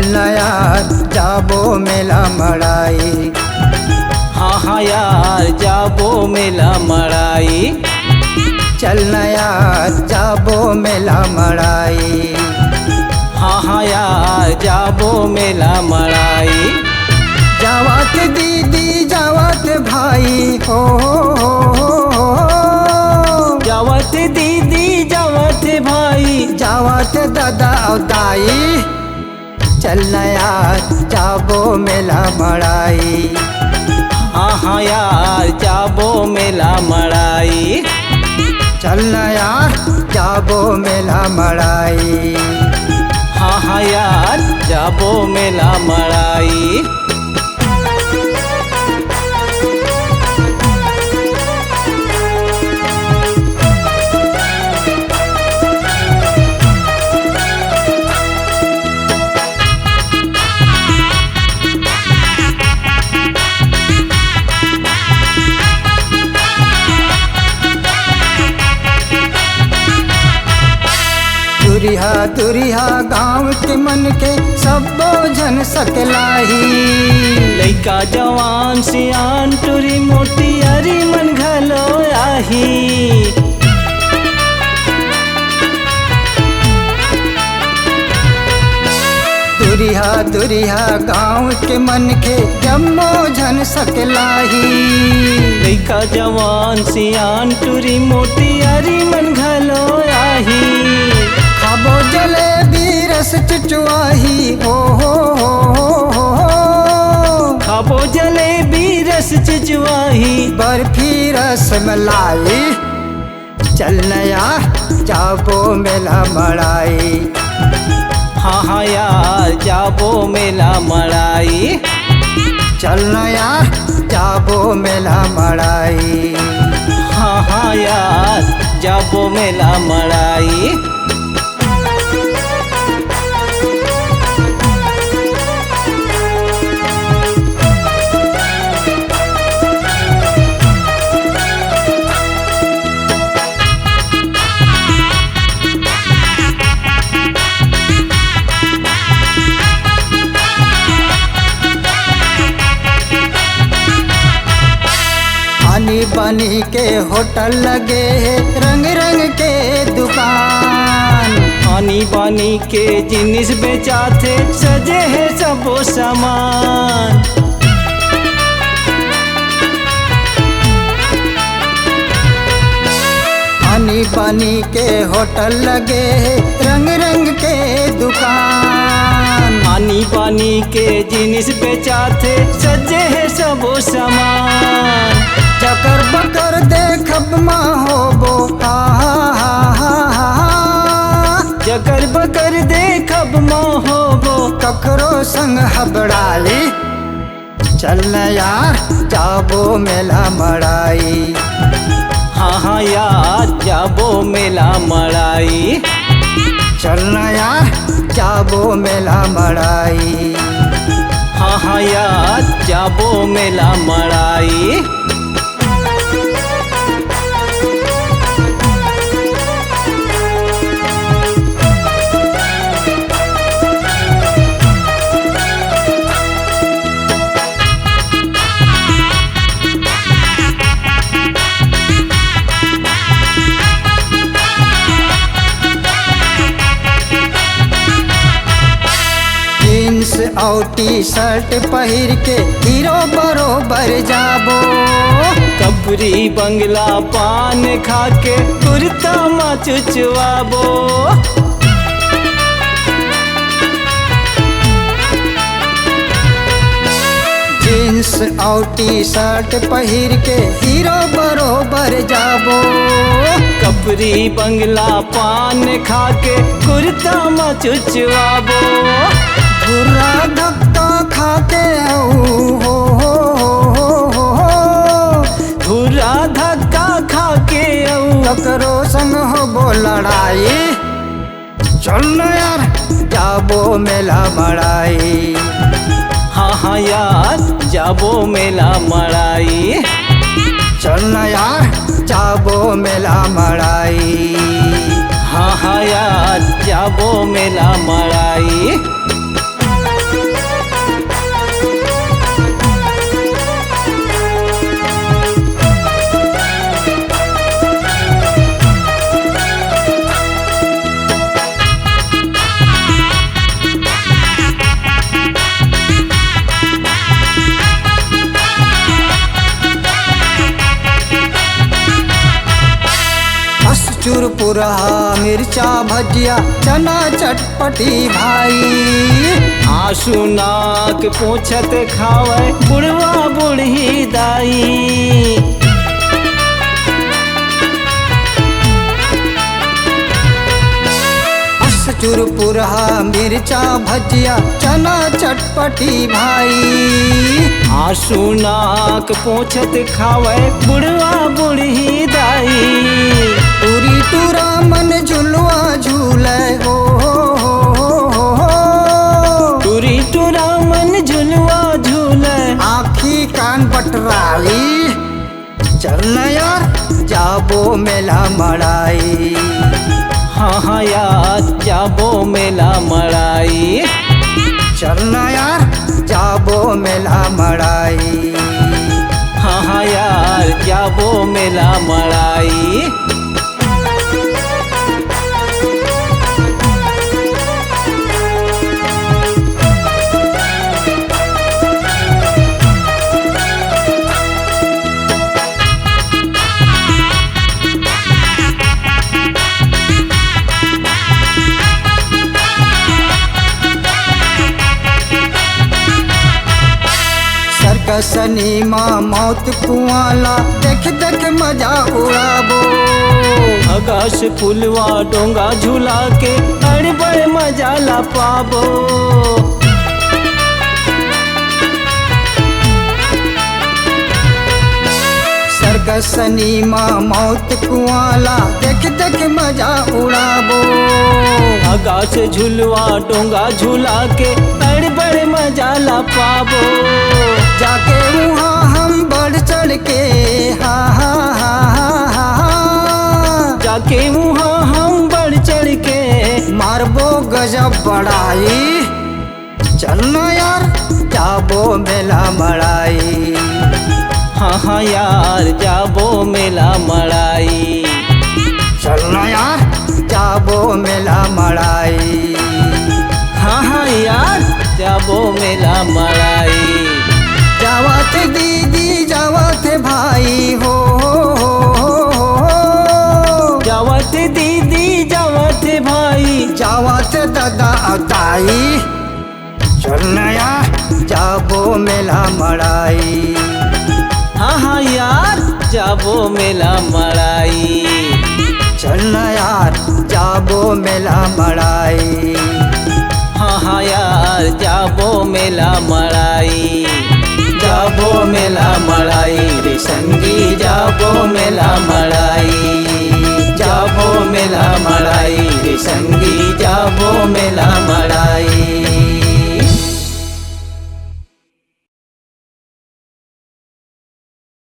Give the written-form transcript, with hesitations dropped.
चलना यार जाबो मेला मड़ाई। हाँ हाँ यार जाबो मेला मड़ाई। चलना यार जाबो मेला मड़ाई। हाँ हाँ यार जाबो मेला मड़ाई। जावत दीदी जावत भाई हो, जावत दीदी जावत भाई, जावत दादा और दाई। चलना यार जाबो मेला मड़ाई। हाँ हाँ यार जाबो मेला मड़ाई। चलना यार जाबो मेला मड़ाई। हाँ हाँ यार जाबो मेला मड़ाई। दुरिहा दुरिहा गाँव के मन के सब जन सकलाही। लइका जवान सियान टूरी मोटी अरी मन घलो आही। दुरिहा दुरिहा गाँव के मन के जम्मो जन सकलाही। लइका जवान सियान टूरी मोटी अरी मन घलो आही। खाबो जलेबी रस चुचुआही हो, खाबो जलेबी रस चुचुआही। बर्फी रस मलाई। चलना यार जाबो मेला मड़ाई। हाँ हाँ यार जाबो मेला मड़ाई। चलना यार जाबो मेला मड़ाई। हाँ हाँ यार जाबो मेला मड़ाई। पानी बनी के होटल लगे है रंग रंग के दुकान। आनी बानी के जिनिस बेचाथे सजे है सबो सामान। पानी बनी के होटल लगे है रंग रंग के दुकान। आनी बानी के जिनिस बेचाथे सजे है सबो सामान। चकर बकर देखब माँ होबो जकर बकर देखब मोहबो। ककरो संग हबड़ाई। चलना यार जाबो मेला मड़ाई। हाँ हाँ यार जाबो मेला मड़ाई। चलना यार जाबो मेला मड़ाई। हाँ हाँ यार जाबो मेला मड़ाई। जीन्स और टी शर्ट पहिर के हीरो बरोबर जाबो। कपरी बंगला पान खाके कुर्ता मा चुचवाबो। जीन्स और टी शर्ट पहिर के हीरो बरोबर जाबो। कपरी बंगला पान खाके कुर्ता मा चुचवाबो। धुर्रा धक्का खाके हो, धुरा धक्का खाके ककरो संग होबो लड़ाई। चलना यार जाबो मेला मड़ाई। हाँ हाँ यार जाबो मेला मड़ाई। चलना यार जाबो मेला मड़ाई। हाँ हाँ यार जाबो मेला मड़ाई। चुरपुरहा मिर्चा भजिया चना चटपटी भाई। आंसू नाक पोछत खावे बुढ़वा बूढ़ी दाई। चुरपुरहा मिर्चा भजिया चना चटपटी भाई। आंसू नाक पोछत खावे बुढ़वा बूढ़ी दाई। टूरी टूरा मन झुलवा झूले हो, टूरी टूरा मन झुलवा झूले। आँखी कान बटराली चल यार जाबो मेला मड़ाई। हाँ हाँ यार जाबो मेला मड़ाई। चलना यार जाबो मेला मड़ाई। हाँ हाँ यार जाबो मेला मड़ाई। सर्कसनी माँ मौत कुआला देख देख मजा उड़ाबो। आकाश पुलवा डोंगा झूला के अड़ बड़ मजा ला पाबो। सर्कसनी माँ मौत कुआला देख देख मजा उड़ाबो। आकाश झुलवा डोंगा झूला के अड़ बड़ मजा ला पाबो। जाके वहाँ हम बढ़ चढ़ के हा हा हा हा हा, जाके वहाँ हम बढ़ चढ़ के मारबो गजब बड़ाई। चलना यार जाबो मेला मड़ाई। हाँ हाँ यार जाबो मेला मड़ाई। चलना यार जाबो मेला मड़ाई। हाँ हाँ यार जाबो मेला मड़ाई। जावा थे दीदी जावा थे भाई हो, जावा थे दीदी जावा थे भाई। जावा थे दादा ताई। चलना यार जाबो मेला मड़ाई। हाँ हाँ यार जाबो मेला मड़ाई। चलना यार जाबो मेला मड़ाई। हाँ हाँ यार जाबो मेला मड़ाई। जाबो मेला मड़ाई रे संगी जाबो मेला मड़ाई। जाबो मेला मड़ाई रे संगी जाबो मेला मड़ाई।